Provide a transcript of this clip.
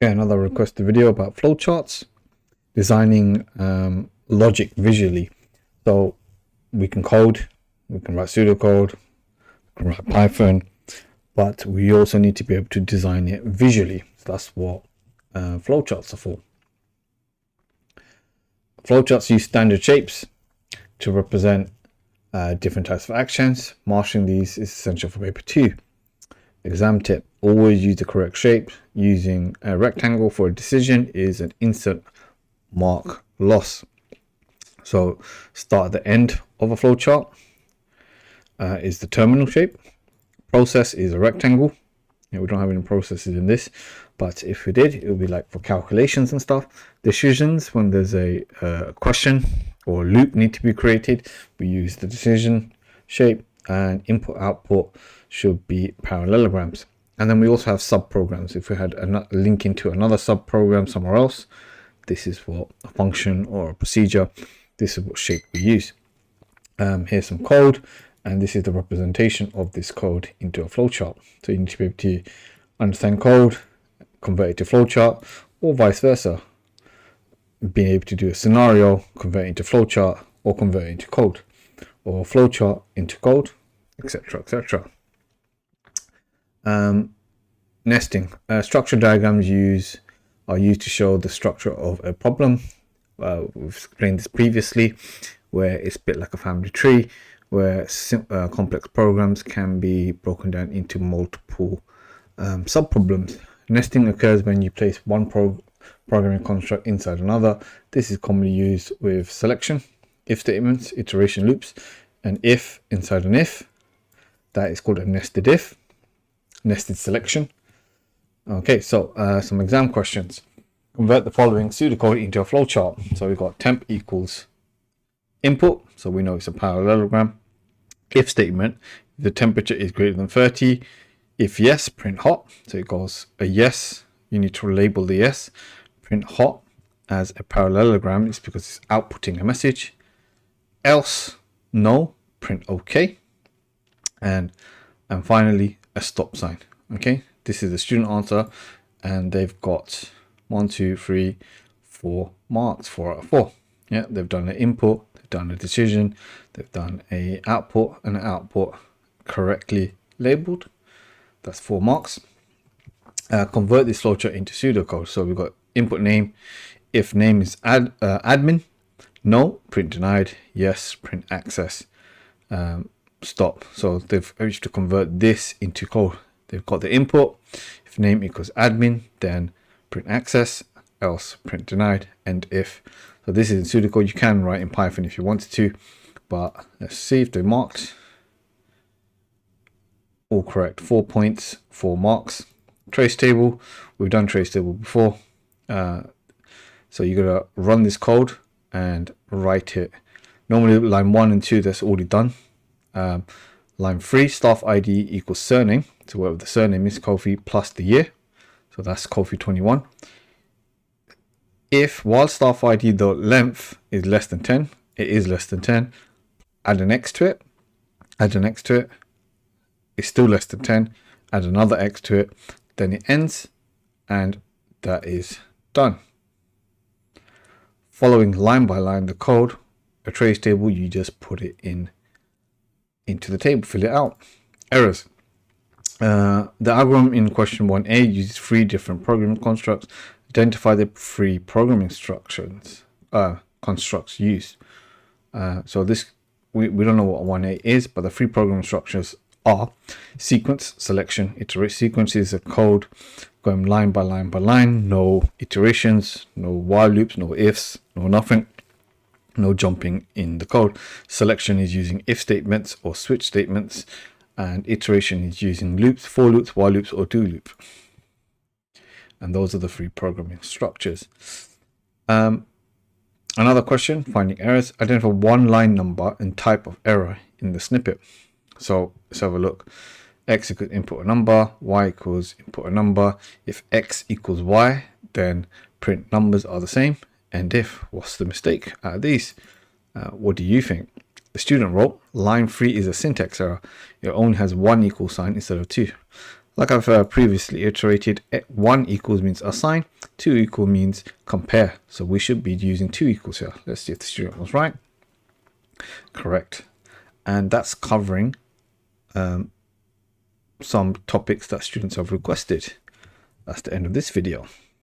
Okay, another requested video about flowcharts, designing logic visually. So we can code, we can write pseudocode, we can write Python, but we also need to be able to design it visually. So that's what flowcharts are for. Flowcharts use standard shapes to represent different types of actions. Mastering these is essential for paper 2. Exam tip: always use the correct shape. Using a rectangle for a decision is an instant mark loss. So start at the end of a flowchart is the terminal shape. Process is a rectangle. We don't have any processes in this, but if we did, it would be like for calculations and stuff. Decisions, when there's a question or loop need to be created, we use the decision shape, and input output should be parallelograms. And then we also have sub programs. If we had a link into another sub program somewhere else, this is what a function or a procedure, this is what shape we use. Here's some code, and this is the representation of this code into a flowchart. So you need to be able to understand code, convert it to flowchart, or vice versa. Being able to do a scenario, convert it into flowchart, or convert it into code, or flowchart into code, etc., etc. Nesting. Structure diagrams are used to show the structure of a problem. We've explained this previously, where it's a bit like a family tree, where complex programs can be broken down into multiple sub-problems. Nesting occurs when you place one programming construct inside another. This is commonly used with selection, if statements, iteration loops, and if inside an if. That is called a nested if, nested selection. Okay, so some exam questions. Convert the following pseudocode into a flowchart. So we've got temp equals input, so we know it's a parallelogram. If statement: if the temperature is greater than 30, if yes, print hot. So it goes a yes, you need to label the yes, print hot as a parallelogram. It's because it's outputting a message. Else no, print okay. And finally a stop sign. Okay, this is the student answer, and they've got 1, 2, 3, 4 marks, 4 out of 4. Yeah, they've done an input, they've done a decision, they've done a output, and an output correctly labeled. That's 4 marks. Convert this flowchart into pseudocode. So we've got input name. If name is admin, no, print denied. Yes, print access. Stop. So they've managed to convert this into code. They've got the input. If name equals admin, then print access, else print denied, and if. So this is in pseudocode. You can write in Python if you wanted to, but let's see if they marked. All correct. 4 points, 4 marks. Trace table. We've done trace table before. So you're gonna run this code and write it. Normally line 1 and 2, that's already done. Line 3, staff ID equals surname. So whatever the surname is, Kofi plus the year. So that's Kofi 21. If while staff ID the length is less than 10, it is less than 10, add an X to it, add an X to it, it's still less than 10, add another X to it, then it ends, and that is done. Following line by line the code, a trace table, you just put it into the table, fill it out. Errors. The algorithm in question 1A uses 3 different programming constructs. Identify the 3 programming instructions constructs used. So this we don't know what 1A is, but the 3 programming instructions are sequence, selection, iterate. Sequence is a code going line by line by line, no iterations, no while loops, no ifs, no nothing, no jumping in the code. Selection is using if statements or switch statements, and iteration is using loops, for loops, while loops, or do loop. And those are the 3 programming structures. Another question, finding errors. Identify one line number and type of error in the snippet. So let's have a look. X equals input a number, Y equals input a number. If X equals Y, then print numbers are the same. And if, what's the mistake out of these? What do you think? The student wrote, line 3 is a syntax error. It only has 1 equal sign instead of 2. Like I've previously iterated, 1 equals means assign, 2 equal means compare. So we should be using 2 equals here. Let's see if the student was right. Correct. And that's covering some topics that students have requested. That's the end of this video.